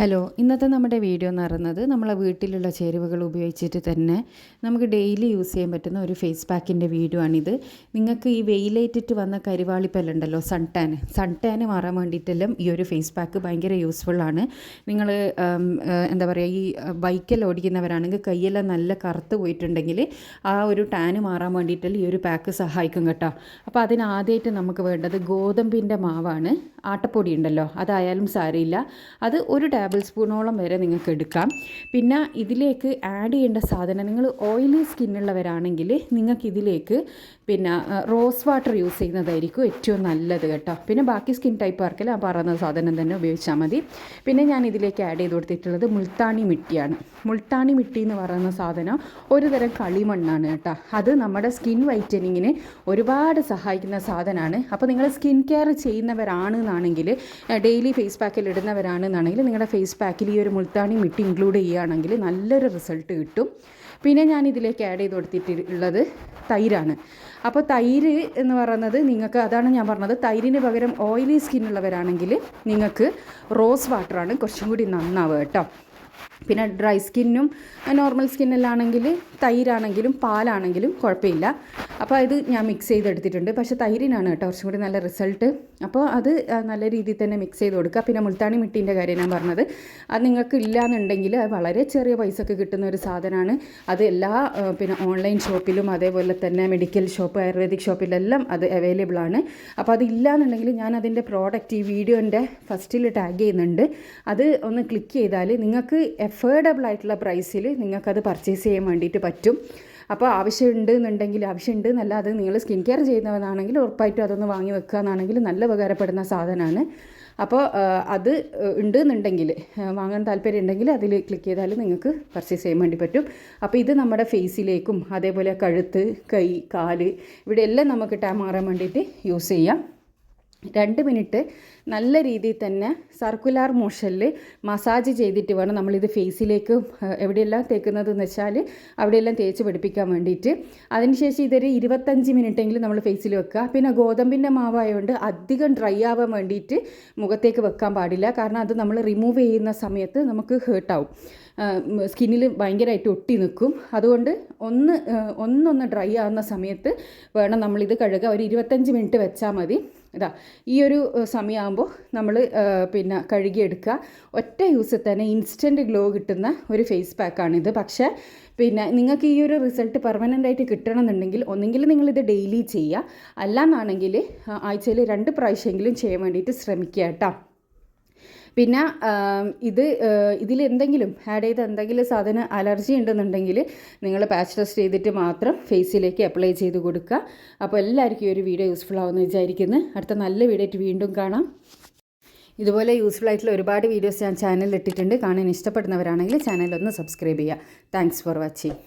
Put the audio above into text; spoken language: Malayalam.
ഹലോ, ഇന്നത്തെ നമ്മുടെ വീഡിയോ എന്ന് പറയുന്നത് നമ്മളെ വീട്ടിലുള്ള ചേരുവകൾ ഉപയോഗിച്ചിട്ട് തന്നെ നമുക്ക് ഡെയിലി യൂസ് ചെയ്യാൻ പറ്റുന്ന ഒരു ഫേസ് പാക്കിൻ്റെ വീഡിയോ ആണിത്. നിങ്ങൾക്ക് ഈ വെയിലേറ്റിട്ട് വന്ന കരിവാളിപ്പല്ലുണ്ടല്ലോ, സൺ ടാൻ മാറാൻ വേണ്ടിയിട്ടെല്ലാം ഈ ഒരു ഫേസ് പാക്ക് ഭയങ്കര യൂസ്ഫുള്ളാണ്. നിങ്ങൾ എന്താ പറയുക, ഈ ബൈക്കെല്ലാം ഓടിക്കുന്നവരാണെങ്കിൽ കൈയെല്ലാം നല്ല കറുത്ത് പോയിട്ടുണ്ടെങ്കിൽ ആ ഒരു ടാന് മാറാൻ വേണ്ടിയിട്ടെല്ലാം ഈ ഒരു പാക്ക് സഹായിക്കും കേട്ടോ. അപ്പോൾ അതിനാദ്യമായിട്ട് നമുക്ക് വേണ്ടത് ഗോതമ്പിൻ്റെ മാവാണ്. ആട്ടപ്പൊടി ഉണ്ടല്ലോ, അതായാലും സാരമില്ല, അത് ഒരു ടേബിൾ സ്പൂണോളം വരെ നിങ്ങൾക്ക് എടുക്കാം. പിന്നെ ഇതിലേക്ക് ആഡ് ചെയ്യേണ്ട സാധനം, നിങ്ങൾ ഓയിലി സ്കിന്നുള്ളവരാണെങ്കിൽ നിങ്ങൾക്ക് ഇതിലേക്ക് പിന്നെ റോസ് വാട്ടർ യൂസ് ചെയ്യുന്നതായിരിക്കും ഏറ്റവും നല്ലത് കേട്ടോ. പിന്നെ ബാക്കി സ്കിൻ ടൈപ്പ് ആർക്കെല്ലാം ആ പറയുന്ന സാധനം തന്നെ ഉപയോഗിച്ചാൽ മതി. പിന്നെ ഞാൻ ഇതിലേക്ക് ആഡ് ചെയ്ത് കൊടുത്തിട്ടുള്ളത് മുൾട്ടാണി മിട്ടിയാണ്. മുൾട്ടാണി മിട്ടി എന്ന് പറയുന്ന സാധനം ഒരു തരം കളിമണ്ണാണ് കേട്ടോ. അത് നമ്മുടെ സ്കിൻ വൈറ്റനിങ്ങിന് ഒരുപാട് സഹായിക്കുന്ന സാധനമാണ്. അപ്പോൾ നിങ്ങൾ സ്കിൻ കെയർ ചെയ്യുന്നവരാണെന്നാണെങ്കിൽ, ഡെയിലി ഫേസ് പാക്കിൽ ഇടുന്നവരാണെന്നാണെങ്കിൽ നിങ്ങളുടെ ഫേസ് പാക്കിൽ ഈ ഒരു മുൾട്ടാണി മിട്ടി ഇൻക്ലൂഡ് ചെയ്യുകയാണെങ്കിൽ നല്ലൊരു റിസൾട്ട് കിട്ടും. പിന്നെ ഞാൻ ഇതിലേക്ക് ആഡ് ചെയ്ത് കൊടുത്തിട്ടുള്ളത് തൈരാണ്. അപ്പോൾ തൈര് എന്ന് പറയുന്നത് നിങ്ങൾക്ക്, അതാണ് ഞാൻ പറഞ്ഞത്, തൈരിന് പകരം ഓയിലി സ്കിന്നുള്ളവരാണെങ്കിൽ നിങ്ങൾക്ക് റോസ് വാട്ടറാണ് കുറച്ചും കൂടി നന്നാവുക കേട്ടോ. പിന്നെ ഡ്രൈ സ്കിന്നും നോർമൽ സ്കിന്നിലാണെങ്കിൽ തൈരാണെങ്കിലും പാലാണെങ്കിലും കുഴപ്പമില്ല. അപ്പോൾ ഇത് ഞാൻ മിക്സ് ചെയ്തെടുത്തിട്ടുണ്ട്. പക്ഷേ തൈരിനാണ് കേട്ടോ കുറച്ചും കൂടി നല്ല റിസൾട്ട്. അപ്പോൾ അത് നല്ല രീതിയിൽ തന്നെ മിക്സ് ചെയ്ത് കൊടുക്കുക. പിന്നെ മുൾട്ടാണി മിട്ടീൻ്റെ കാര്യം ഞാൻ പറഞ്ഞത്, അത് നിങ്ങൾക്ക് ഇല്ലയെന്നുണ്ടെങ്കിൽ അത് വളരെ ചെറിയ പൈസക്ക് കിട്ടുന്ന ഒരു സാധനമാണ്. അത് എല്ലാ പിന്നെ ഓൺലൈൻ ഷോപ്പിലും അതേപോലെ തന്നെ മെഡിക്കൽ ഷോപ്പ്, ആയുർവേദിക് ഷോപ്പിലെല്ലാം അത് അവൈലബിൾ ആണ്. അപ്പോൾ അത് ഇല്ലയെന്നുണ്ടെങ്കിൽ ഞാൻ അതിൻ്റെ പ്രോഡക്റ്റ് ഈ വീഡിയോൻ്റെ ഫസ്റ്റിൽ ടാഗ് ചെയ്യുന്നുണ്ട്. അത് ഒന്ന് ക്ലിക്ക് ചെയ്താൽ നിങ്ങൾക്ക് എഫോർഡബിൾ ആയിട്ടുള്ള പ്രൈസിൽ നിങ്ങൾക്കത് പർച്ചേസ് ചെയ്യാൻ വേണ്ടിയിട്ട് പറ്റും. അപ്പോൾ ആവശ്യമുണ്ട് എന്നല്ല, അത് നിങ്ങൾ സ്കിൻ കെയർ ചെയ്യുന്നവരാണെങ്കിൽ ഉറപ്പായിട്ടും അതൊന്ന് വാങ്ങി വെക്കുക എന്നാണെങ്കിൽ നല്ല ഉപകാരപ്പെടുന്ന സാധനമാണ്. അപ്പോൾ അത് ഉണ്ടെന്നുണ്ടെങ്കിൽ, വാങ്ങാൻ താല്പര്യം ഉണ്ടെങ്കിൽ അതിൽ ക്ലിക്ക് ചെയ്താൽ നിങ്ങൾക്ക് പർച്ചേസ് ചെയ്യാൻ വേണ്ടി പറ്റും. അപ്പോൾ ഇത് നമ്മുടെ ഫേസിലേക്കും അതേപോലെ കഴുത്ത്, കൈ, കാല്, ഇവിടെ എല്ലാം നമുക്ക് ടാൻ മാറാൻ വേണ്ടിയിട്ട് യൂസ് ചെയ്യാം. 2 മിനിറ്റ് നല്ല രീതിയിൽ തന്നെ സർക്കുലാർ മോഷനിൽ മസാജ് ചെയ്തിട്ട് വേണം നമ്മളിത് ഫേസിലേക്ക് എവിടെയെല്ലാം തേക്കുന്നതെന്ന് വെച്ചാൽ അവിടെയെല്ലാം തേച്ച് പിടിപ്പിക്കാൻ വേണ്ടിയിട്ട്. അതിനുശേഷം ഇതൊരു 25 മിനിറ്റെങ്കിലും നമ്മൾ ഫേസിൽ വെക്കുക. പിന്നെ ഗോതമ്പിൻ്റെ മാവായതുകൊണ്ട് അധികം ഡ്രൈ ആവാൻ വേണ്ടിയിട്ട് മുഖത്തേക്ക് വെക്കാൻ പാടില്ല. കാരണം അത് നമ്മൾ റിമൂവ് ചെയ്യുന്ന സമയത്ത് നമുക്ക് ഹേർട്ടാവും, സ്കിന്നിൽ ഭയങ്കരമായിട്ട് ഒട്ടി നിൽക്കും. അതുകൊണ്ട് ഒന്ന് ഡ്രൈ ആവുന്ന സമയത്ത് വേണം നമ്മളിത് കഴുകുക. ഒരു 25 മിനിറ്റ് വെച്ചാൽ മതി. ഇതാ ഈ ഒരു സമയമാകുമ്പോൾ നമ്മൾ പിന്നെ കഴുകിയെടുക്കുക. ഒറ്റ യൂസിൽ തന്നെ ഇൻസ്റ്റൻറ്റ് ഗ്ലോ കിട്ടുന്ന ഒരു ഫേസ് പാക്കാണിത്. പക്ഷേ പിന്നെ നിങ്ങൾക്ക് ഈ ഒരു റിസൾട്ട് പെർമനൻ്റായിട്ട് കിട്ടണമെന്നുണ്ടെങ്കിൽ ഒന്നെങ്കിൽ നിങ്ങളിത് ഡെയിലി ചെയ്യുക, അല്ലാന്നാണെങ്കിൽ ആഴ്ചയിൽ 2 പ്രാവശ്യമെങ്കിലും ചെയ്യാൻ വേണ്ടിയിട്ട് ശ്രമിക്കുക കേട്ടോ. പിന്നെ ഇതിലെന്തെങ്കിലും ആഡ് ചെയ്ത എന്തെങ്കിലും സാധനം അലർജി ഉണ്ടെന്നുണ്ടെങ്കിൽ നിങ്ങൾ പാച്ച് ടെസ്റ്റ് ചെയ്തിട്ട് മാത്രം ഫേസിലേക്ക് അപ്ലൈ ചെയ്ത് കൊടുക്കുക. അപ്പോൾ എല്ലാവർക്കും ഈ ഒരു വീഡിയോ യൂസ്ഫുൾ ആവുമെന്ന് വിചാരിക്കുന്നു. അടുത്ത നല്ല വീഡിയോ ആയിട്ട് വീണ്ടും കാണാം. ഇതുപോലെ യൂസ്ഫുൾ ആയിട്ടുള്ള ഒരുപാട് വീഡിയോസ് ഞാൻ ചാനലിൽ ഇട്ടിട്ടുണ്ട്. കാണാൻ ഇഷ്ടപ്പെടുന്നവരാണെങ്കിൽ ചാനലൊന്ന് സബ്സ്ക്രൈബ് ചെയ്യുക. Thanks for watching.